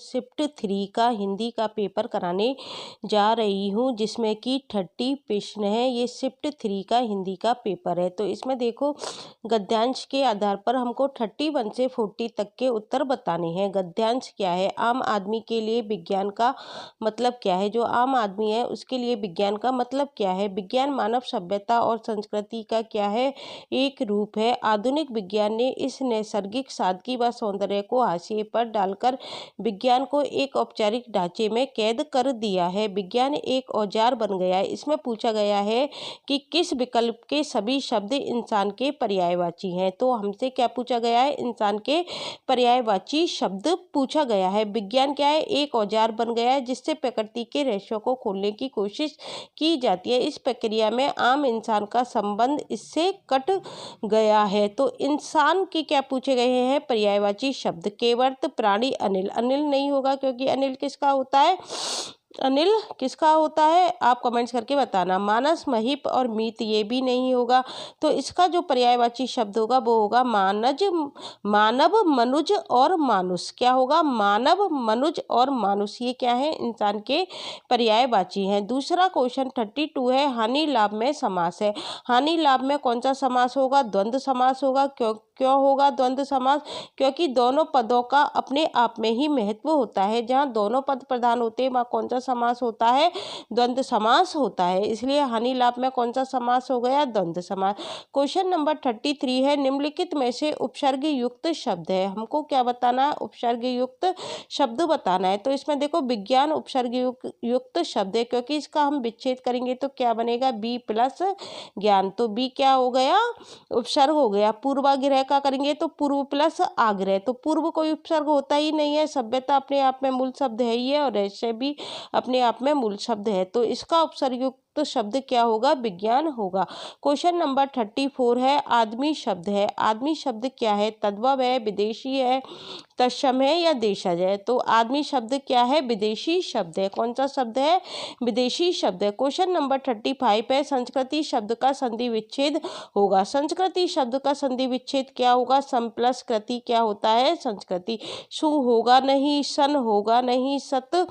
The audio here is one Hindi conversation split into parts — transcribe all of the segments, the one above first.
शिफ्ट 3 का हिंदी का पेपर कराने जा रही हूँ, जिसमें कि 30 प्रश्न है। ये शिफ्ट 3 का हिंदी का पेपर है। तो इसमें देखो, गद्यांश के आधार पर हमको 31 से 40 तक के उत्तर बताने हैं। गद्यांश क्या है? आम आदमी के लिए विज्ञान का मतलब क्या है? जो आम आदमी है उसके लिए विज्ञान का मतलब क्या है? विज्ञान मानव सभ्यता और संस्कृति का क्या है? एक रूप है। आधुनिक विज्ञान ने इस नैसर्गिक सादगी व सौंदर्य को हाशिए पर डालकर विज्ञान को एक औपचारिक ढांचे में कैद कर दिया है। विज्ञान एक औजार बन गया है। इसमें पूछा गया है कि किस विकल्प के सभी शब्द इंसान के पर्यायवाची हैं। तो हमसे क्या पूछा गया है? इंसान के पर्यायवाची शब्द पूछा गया है। विज्ञान क्या है? एक औजार बन गया है जिससे प्रकृति के रहस्यों को खोलने की कोशिश की जाती है। इस प्रक्रिया में आम इंसान का संबंध इससे कट गया है। तो इंसान के क्या पूछे गए हैं? पर्यायवाची शब्द। केवट, प्राणी, अनिल। अनिल नहीं होगा, क्योंकि अनिल किसका होता है? अनिल किसका होता है? आप कमेंट्स करके बताना। मानस, महिप और मीत, ये भी नहीं होगा। तो इसका जो पर्यायवाची शब्द होगा वो होगा मानज, मानव, मनुज और मानुष। क्या होगा? मानव, मनुज और मानुष। ये क्या है? इंसान के पर्यायवाची हैं। दूसरा क्वेश्चन 32 है, हानि लाभ में समास है। हानि लाभ में कौन सा समास होगा? द्वंद्व समास होगा। क्यों होगा द्वंद्व समास? क्योंकि दोनों पदों का अपने आप में ही महत्व होता है। जहाँ दोनों पद प्रधान होते हैं वहाँ कौन सा समास होता है? द्वंद्व समास होता है। इसलिए हानि लाभ में कौन सा समास हो गया? द्वंद्व समास। क्वेश्चन नंबर 33 है, निम्नलिखित में से उपसर्ग युक्त शब्द है। हमको क्या बताना है? उपसर्ग युक्त शब्द बताना है। तो इसमें देखो, विज्ञान उपसर्ग युक्त शब्द है, क्योंकि इसका हम विच्छेद करेंगे तो क्या बनेगा? बी प्लस ज्ञान। तो बी क्या हो गया? उपसर्ग हो गया। पूर्वाग्रह का करेंगे तो पूर्व प्लस आग्रह। तो पूर्व कोई उपसर्ग होता ही नहीं है। सभ्यता अपने आप में मूल शब्द है ही है, और रहस्य भी अपने आप में मूल शब्द है। तो इसका उपसर्ग युक्त शब्द क्या होगा? विज्ञान होगा। क्वेश्चन नंबर 34 है, आदमी शब्द है। आदमी शब्द क्या है? तद्भव है, विदेशी है, तत्सम है या देशज है? तो आदमी शब्द क्या है? विदेशी शब्द है। कौन सा शब्द है? विदेशी शब्द है। क्वेश्चन नंबर 35 है, संस्कृति शब्द का संधि विच्छेद होगा। संस्कृति शब्द का संधि विच्छेद क्या होगा? सम प्लस कृति क्या होता है? संस्कृति। सु होगा नहीं, सन होगा नहीं, सत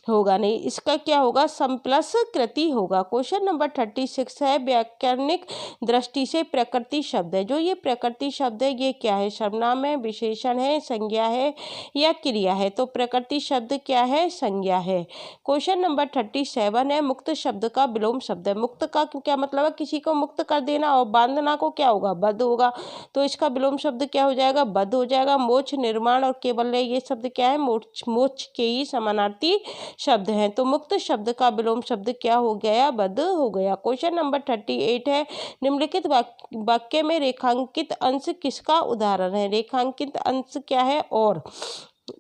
होगा नहीं। इसका क्या होगा? सम प्लस कृति होगा। क्वेश्चन नंबर 36 है, व्याकरणिक दृष्टि से प्रकृति शब्द है। जो ये प्रकृति शब्द है ये क्या है? सर्वनाम है, विशेषण है, संज्ञा है या क्रिया है? तो प्रकृति शब्द क्या है? संज्ञा है। क्वेश्चन नंबर 37 है, मुक्त शब्द का विलोम शब्द है। मुक्त का क्या मतलब है? किसी को मुक्त कर देना, और बांधना को क्या होगा? बद्ध होगा। तो इसका विलोम शब्द क्या हो जाएगा? बद्ध हो जाएगा। मोक्ष, निर्माण और केवल, ये शब्द क्या है? मोक्ष के ही समानार्थी शब्द हैं। तो मुक्त शब्द का विलोम शब्द क्या हो गया? बद्ध हो गया। क्वेश्चन नंबर 38 है, निम्नलिखित वाक्य में रेखांकित अंश किसका उदाहरण है? रेखांकित अंश क्या है? और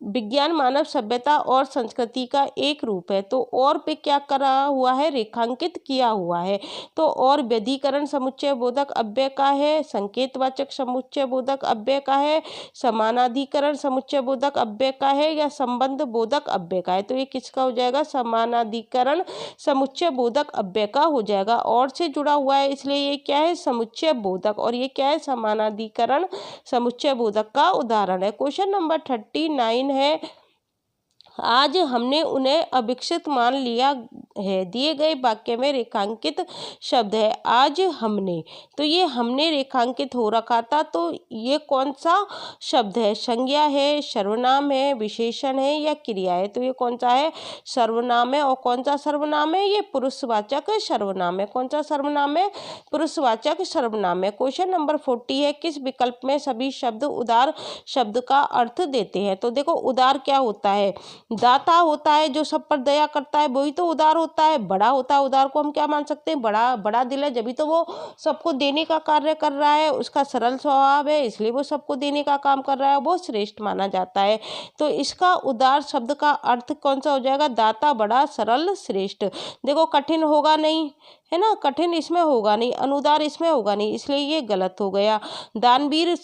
विज्ञान मानव सभ्यता और संस्कृति का एक रूप है। तो और पे क्या करा हुआ है? रेखांकित किया हुआ है। तो और व्यधिकरण समुच्चय बोधक अव्यय का है, संकेतवाचक समुच्चय बोधक अव्यय का है, समानाधिकरण समुच्चय बोधक अव्यय का है, या संबंध बोधक अव्यय का है? तो ये किसका हो जाएगा? समानाधिकरण समुच्चय बोधक अव्यय का हो जाएगा। और से जुड़ा हुआ है, इसलिए ये क्या है? समुच्चय बोधक। और ये क्या है? समानाधिकरण समुच्चय बोधक का उदाहरण है। क्वेश्चन नंबर 39 है, आज हमने उन्हें अविकसित मान लिया है। दिए गए वाक्य में रेखांकित शब्द है आज हमने। तो ये हमने रेखांकित हो रखा था। तो ये कौन सा शब्द है? संज्ञा है, सर्वनाम है, विशेषण है या क्रिया है? तो ये कौन सा है? सर्वनाम है। और कौन सा सर्वनाम है? ये पुरुषवाचक सर्वनाम है। कौन सा सर्वनाम है? पुरुषवाचक सर्वनाम है। क्वेश्चन नंबर 40 है, किस विकल्प में सभी शब्द उदार शब्द का अर्थ देते हैं? तो देखो, उदार क्या होता है? दाता होता है, जो सब पर दया करता है, वही तो उदार होता है। बड़ा होता है, उदार को हम क्या मान सकते हैं? बड़ा दिल है, जब तो वो सबको देने का कार्य कर रहा है। उसका सरल स्वभाव है, इसलिए वो सबको देने का काम कर रहा है, वो श्रेष्ठ माना जाता है। तो इसका उदार शब्द का अर्थ कौन सा हो जाएगा? दाता, बड़ा, सरल, श्रेष्ठ। देखो, कठिन होगा नहीं है ना, कठिन इसमें होगा नहीं, अनुदार इसमें होगा नहीं, इसलिए ये गलत हो गया। दानवीर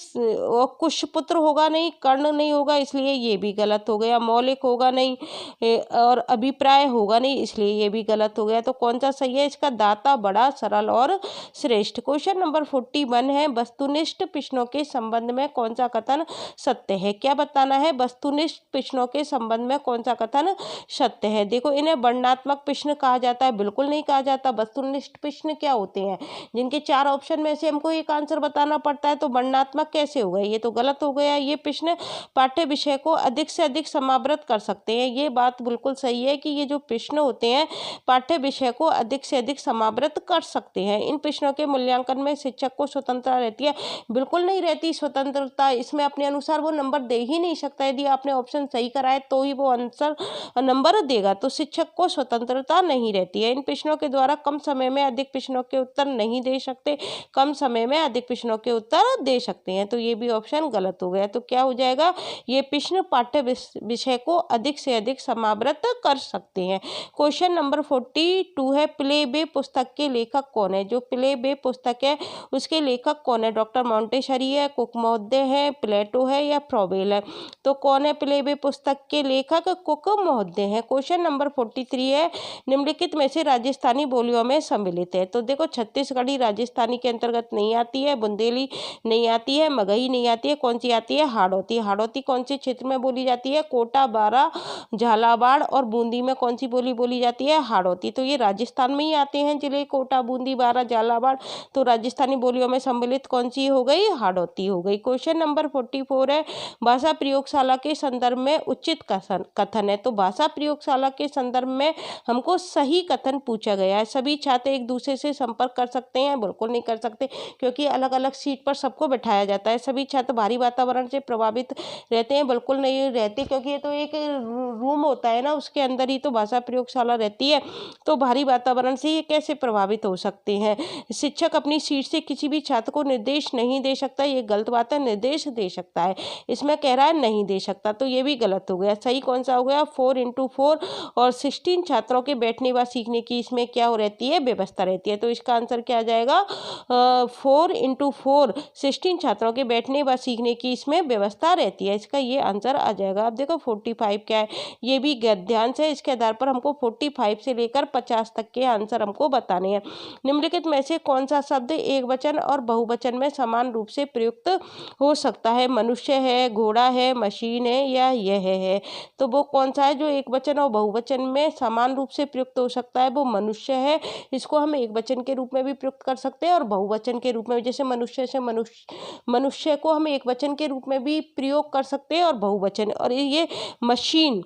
कुशपुत्र होगा नहीं, कर्ण नहीं होगा, इसलिए ये भी गलत हो गया। मौलिक होगा नहीं और अभिप्राय होगा नहीं, इसलिए ये भी गलत हो गया। तो कौन सा सही है इसका? दाता बड़ा, सरल और श्रेष्ठ। क्वेश्चन नंबर 41 है, वस्तुनिष्ठ प्रश्नों के संबंध में कौन सा कथन सत्य है? क्या बताना है? वस्तुनिष्ठ प्रश्नों के संबंध में कौन सा कथन सत्य है? देखो, इन्हें वर्णनात्मक प्रश्न कहा जाता है, बिल्कुल नहीं कहा जाता। वस्तुनिष्ठ प्रश्न क्या होते हैं? जिनके 4 ऑप्शन में से हमको एक आंसर बताना पड़ता है, तो वर्णनात्मक कैसे हो गए? ये तो गलत हो गया। ये प्रश्न पाठ्य विषय को अधिक से अधिक समावृत कर सकते हैं। ये बात बिल्कुल सही है कि ये जो प्रश्न होते हैं पाठ्य विषय को अधिक से अधिक समावृत कर सकते हैं। इन प्रश्नों के मूल्यांकन में शिक्षक को स्वतंत्रता रहती है? बिल्कुल नहीं रहती स्वतंत्रता। इसमें अपने अनुसार वो नंबर दे ही नहीं सकता। यदि आपने ऑप्शन सही कराए तो ही वो आंसर नंबर देगा, तो शिक्षक को स्वतंत्रता नहीं रहती है। इन प्रश्नों के द्वारा कम समय में अधिक प्रश्नों के उत्तर नहीं दे सकते, कम समय में अधिक प्रश्नों के उत्तर दे सकते हैं, तो ये भी ऑप्शन गलत हो गया। तो क्या हो जाएगा? ये प्रश्न पाठ्य विषय को अधिक से अधिक समावृत कर सकते हैं। क्वेश्चन नंबर 42 है, प्ले बे पुस्तक के लेखक कौन है? जो प्ले बे पुस्तक है उसके लेखक कौन है? डॉक्टर मोंटेसरी है, कुक महोदय है, प्लेटो है या फ्रॉबेल है? तो कौन है प्ले बे पुस्तक के लेखक? कुक महोदय है। क्वेश्चन नंबर 43 है, निम्नलिखित में से राजस्थानी बोलियों में सम्मिलित है? तो देखो, छत्तीसगढ़ी राजस्थानी के अंतर्गत नहीं आती है, बुंदेली नहीं आती है, मगही नहीं आती है, कौन सी आती है? हाड़ौती। हाड़ौती कौन से क्षेत्र में बोली जाती है? कोटा, बारा, झालावाड़ और बूंदी में कौन सी बोली बोली जाती है? हाड़ौती। तो ये राजस्थान में ही आते हैं जिले कोटा, बूंदी, बारा, झालावाड़, तो राजस्थानी बोलियों में सम्मिलित कौन सी हो गई? हाड़ौती हो गई। क्वेश्चन नंबर 44 है, भाषा प्रयोगशाला के संदर्भ में उचित कथन है? तो भाषा प्रयोगशाला के संदर्भ में हमको सही कथन पूछा गया है। सभी छात्र एक दूसरे से संपर्क कर सकते हैं? बिल्कुल नहीं कर सकते, क्योंकि अलग अलग सीट पर सबको बैठाया जाता है। सभी छात्र भारी वातावरण से प्रभावित रहते हैं? बिल्कुल नहीं रहते, क्योंकि ये तो एक रूम होता है ना, उसके अंदर ही तो भाषा प्रयोगशाला रहती है, तो भारी वातावरण से ये कैसे प्रभावित हो सकते हैं? शिक्षक अपनी सीट से किसी भी छात्र को निर्देश नहीं दे सकता, ये गलत बात है। निर्देश दे सकता है, इसमें कह रहा है नहीं दे सकता, तो ये भी गलत हो गया। सही कौन सा हो गया? 4x4 और 16 छात्रों के बैठने व सीखने की इसमें क्या हो रहती है? व्यवस्था रहती है। तो इसका आंसर क्या आ जाएगा? 4x4 16 छात्रों के बैठने व सीखने की इसमें व्यवस्था रहती है, इसका ये आंसर आ जाएगा। अब देखो 45 क्या है? ये भी गद्यांश है, इसके आधार पर हमको 45 से लेकर 50 तक के आंसर हमको बताने हैं। निम्नलिखित में से कौन सा शब्द एक वचन और बहुवचन में समान रूप से प्रयुक्त हो सकता है? मनुष्य है, घोड़ा है, मशीन है या यह है? तो वो कौन सा है जो एक वचन और बहुवचन में समान रूप से प्रयुक्त हो सकता है? वो मनुष्य है। इसको हम एक वचन के रूप में भी प्रयुक्त कर सकते हैं और बहुवचन के रूप में, जैसे मनुष्य से मनुष्य को हम एक वचन के रूप में भी प्रयोग कर सकते हैं और बहुवचन। और ये मशीन,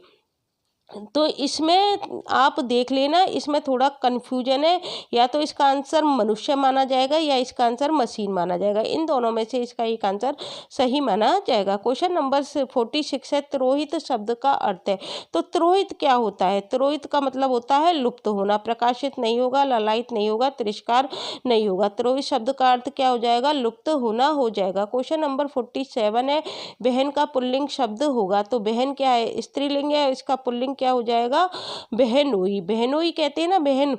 तो इसमें आप देख लेना, इसमें थोड़ा कन्फ्यूजन है, या तो इसका आंसर मनुष्य माना जाएगा या इसका आंसर मशीन माना जाएगा। इन दोनों में से इसका एक आंसर सही माना जाएगा। क्वेश्चन नंबर 46 है, तिरोहित शब्द का अर्थ है? तो तिरोहित क्या होता है? तिरोहित का मतलब होता है लुप्त होना, प्रकाशित नहीं होगा, ललायित नहीं होगा, तिरस्कार नहीं होगा। तिरोहित शब्द का अर्थ क्या हो जाएगा? लुप्त होना हो जाएगा। क्वेश्चन नंबर 47 है, बहन का पुल्लिंग शब्द होगा? तो बहन क्या है? स्त्रीलिंग है, इसका पुल्लिंग क्या हो जाएगा? बहनोई। बहनोई कहते हैं ना, बहन,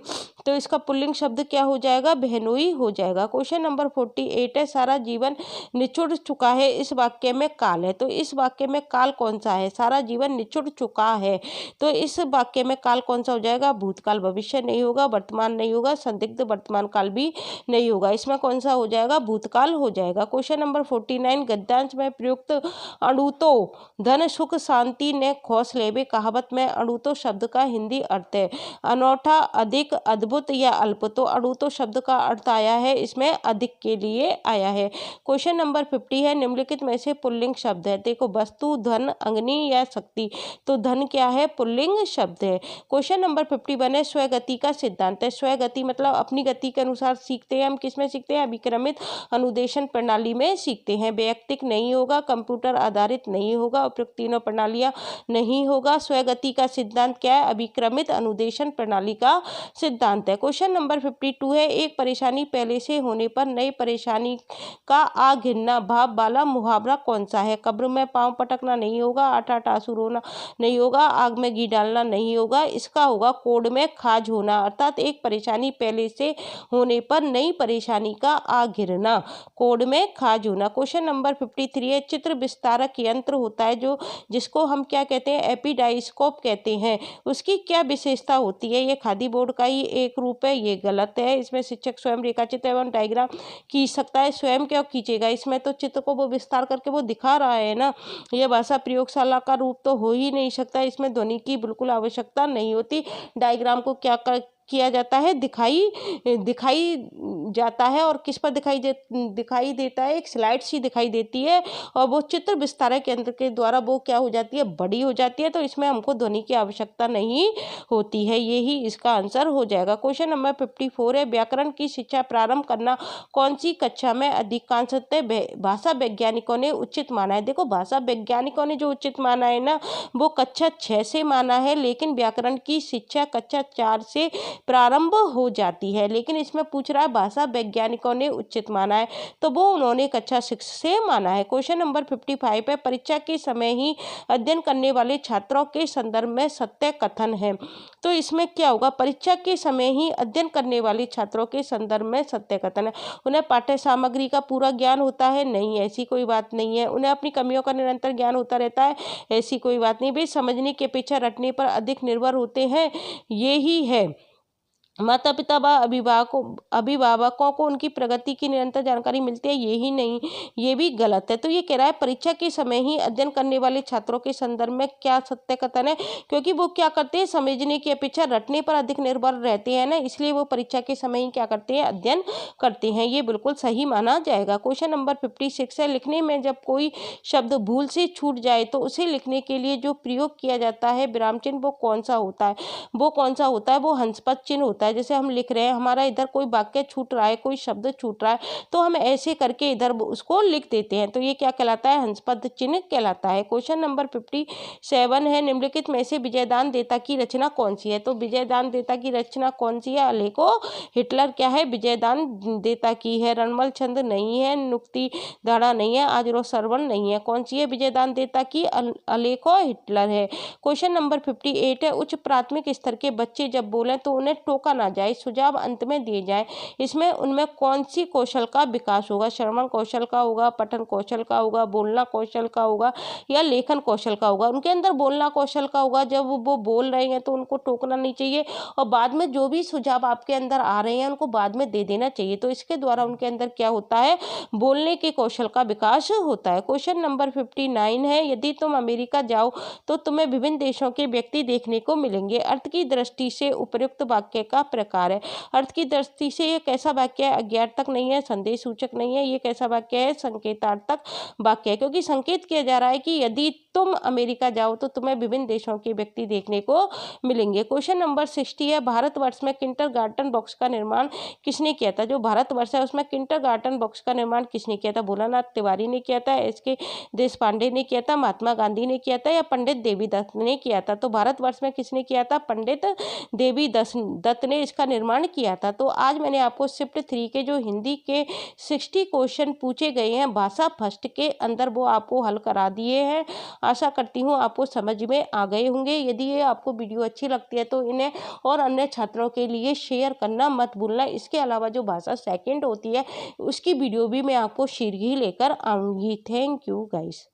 तो इसका पुल्लिंग शब्द क्या हो जाएगा? बहनोई हो जाएगा। क्वेश्चन नंबर 48 है, सारा जीवन निचुड़ चुका है, इस वाक्य में काल है? तो इस वाक्य में काल कौन सा है? सारा जीवन निचुड़ चुका है, तो इस वाक्य में काल कौन सा हो जाएगा? भूतकाल। भविष्य नहीं होगा, वर्तमान नहीं होगा, संदिग्ध वर्तमान काल भी नहीं होगा, इसमें कौन सा हो जाएगा? भूतकाल हो जाएगा। क्वेश्चन नंबर 49, गद्यांश में प्रयुक्त अणुतो धन सुख शांति ने खोस लेबे कहावत में अणुतो शब्द का हिंदी अर्थ है? अनोठा, अधिक, अद्भुत या अल्प? तो अणुतो शब्द का अर्थ आया है इसमें अधिक के लिए आया है। क्वेश्चन नंबर 50 है, निम्नलिखित में से पुल्लिंग शब्द है? देखो, वस्तु, धन, अग्नि या शक्ति? तो धन क्या है? पुल्लिंग शब्द है। क्वेश्चन नंबर 51 है, स्वगति का सिद्धांत है? स्वगति मतलब अपनी गति के अनुसार सीखते हैं हम। किसमें सीखते हैं? अभिक्रमित अनुदेशन प्रणाली में सीखते हैं। वैयक्तिक नहीं होगा, कंप्यूटर आधारित नहीं होगा, उपयुक्त तीनों प्रणालियां नहीं होगा। स्वगति का का सिद्धांत क्या है? अभिक्रमित अनुदेशन प्रणाली का सिद्धांत है। क्वेश्चन नंबर 52 है, एक परेशानी पहले से होने पर नई परेशानी का आ घिरना भाव वाला मुहावरा कौन सा है? कब्र में पांव पटकना नहीं होगा, आठ आठ आंसू रोना नहीं होगा, आग में घी डालना नहीं होगा, इसका होगा कोड में खाज होना। अर्थात एक परेशानी पहले से होने पर नई परेशानी का आ घिरना, कोड में खाज होना। क्वेश्चन नंबर 53 है, चित्र विस्तारक यंत्र होता है जो जिसको हम क्या कहते हैं? एपिडाइस्कोप कहते हैं, उसकी क्या विशेषता होती है? ये खादी बोर्ड का ही एक रूप है, ये गलत है। इसमें शिक्षक स्वयं रेखाचित्र एवं डायग्राम खींच सकता है। स्वयं क्यों खींचेगा? इसमें तो चित्र को वो विस्तार करके वो दिखा रहा है ना। यह भाषा प्रयोगशाला का रूप तो हो ही नहीं सकता, इसमें ध्वनि की बिल्कुल आवश्यकता नहीं होती। डायग्राम को क्या किया जाता है? दिखाई जाता है। और किस पर दिखाई देता है? एक स्लाइड सी दिखाई देती है और वो चित्र विस्तारक यंत्र के द्वारा वो क्या हो जाती है? बड़ी हो जाती है। तो इसमें हमको ध्वनि की आवश्यकता नहीं होती है, यही इसका आंसर हो जाएगा। क्वेश्चन नंबर 54 है, व्याकरण की शिक्षा प्रारंभ करना कौन सी कक्षा में अधिकांशतः भाषा वैज्ञानिकों ने उचित माना है? देखो, भाषा वैज्ञानिकों ने जो उचित माना है ना, वो कक्षा 6 से माना है, लेकिन व्याकरण की शिक्षा कक्षा 4 से प्रारंभ हो जाती है। लेकिन इसमें पूछ रहा है भाषा वैज्ञानिकों ने उचित माना है, तो वो उन्होंने कक्षा 6 से माना है। क्वेश्चन नंबर 55 है, परीक्षा के समय ही अध्ययन करने वाले छात्रों के संदर्भ में सत्य कथन है। तो इसमें क्या होगा? परीक्षा के समय ही अध्ययन करने वाले छात्रों के संदर्भ में सत्य कथन है। उन्हें पाठ्य सामग्री का पूरा ज्ञान होता है? नहीं, ऐसी कोई बात नहीं है। उन्हें अपनी कमियों का निरंतर ज्ञान होता रहता है? ऐसी कोई बात नहीं। वे समझने की अपेक्षा रटने पर अधिक निर्भर होते हैं, ये ही है। माता पिता व अभिभावकों को उनकी प्रगति की निरंतर जानकारी मिलती है? ये ही नहीं, ये भी गलत है। तो ये कह रहा है परीक्षा के समय ही अध्ययन करने वाले छात्रों के संदर्भ में क्या सत्य कथन है? क्योंकि वो क्या करते हैं? समझने की अपेक्षा रटने पर अधिक निर्भर रहते हैं ना, इसलिए वो परीक्षा के समय ही क्या करते हैं? अध्ययन करते हैं। ये बिल्कुल सही माना जाएगा। क्वेश्चन नंबर 56 है, लिखने में जब कोई शब्द भूल से छूट जाए तो उसे लिखने के लिए जो प्रयोग किया जाता है विराम चिन्ह, वो कौन सा होता है? वो कौन सा होता है? वो हंसपद चिन्ह होता है। जैसे हम लिख रहे हैं, हमारा इधर कोई वाक्य छूट रहा है, कोई शब्द छूट रहा है, तो हम ऐसे करके इधर उसको लिख देते हैं, तो ये क्या कहलाता है? हंसपद चिन्ह कहलाता है। क्वेश्चन नंबर 57 है, निम्नलिखित में से विजयदान देता की रचना कौन सी है? तो विजयदान देता की रचना कौन सी है? अलेखो हिटलर क्या है? विजयदान देता की है। रणमल छंद नहीं है, नुक्ति धारा नहीं है, आजरो सरवण नहीं है। कौन सी है विजयदान देता की? अलेखो हिटलर है। क्वेश्चन नंबर 58 है, उच्च प्राथमिक स्तर के बच्चे जब बोले तो उन्हें टोका ना जाए, सुझाव अंत में दिए जाए। इसमें उनमें कौन सी कौशल का विकास होगा? श्रवण कौशल का होगा, पठन कौशल का होगा, बोलना कौशल का होगा या लेखन कौशल का होगा? उनके अंदर बोलना कौशल का होगा। जब वो बोल रहे हैं तो उनको टोकना नहीं चाहिए और बाद में जो भी सुझाव आपके अंदर आ रहे हैं उनको बाद में दे देना चाहिए। तो इसके द्वारा उनके अंदर क्या होता है? बोलने के कौशल का विकास होता है। क्वेश्चन नंबर 59 है, यदि तुम अमेरिका जाओ तो तुम्हें विभिन्न देशों के व्यक्ति देखने को मिलेंगे। अर्थ की दृष्टि से उपयुक्त वाक्य का प्रकार है। अर्थ की दृष्टि से ये कैसा वाक्य है? अज्ञार्थक नहीं है, संदेश सूचक नहीं है। ये कैसा वाक्य है? संकेतार्थक वाक्य है, क्योंकि संकेत किया जा रहा है कि यदि तुम अमेरिका जाओ तो तुम्हें विभिन्न देशों के व्यक्ति देखने को मिलेंगे। क्वेश्चन नंबर 60 है, भारतवर्ष में किंडरगार्टन बॉक्स का निर्माण किसने किया था? जो भारतवर्ष है उसमें किंडरगार्टन बॉक्स का निर्माण किसने किया था? भोलानाथ तिवारी ने किया था, एस.के. देशपांडे ने किया था, महात्मा गांधी ने किया था या पंडित देवीदत्त ने किया था? तो भारतवर्ष में किसने किया था? पंडित देवीदत्त ने इसका निर्माण किया था। तो आज मैंने आपको शिफ्ट 3 के जो हिंदी के 60 क्वेश्चन पूछे गए हैं भाषा फर्स्ट के अंदर, वो आपको हल करा दिए हैं। आशा करती हूँ आपको समझ में आ गए होंगे। यदि ये आपको वीडियो अच्छी लगती है तो इन्हें और अन्य छात्रों के लिए शेयर करना मत भूलना। इसके अलावा जो भाषा सेकंड होती है उसकी वीडियो भी मैं आपको शीघ्र ही लेकर आऊँगी। Thank you guys.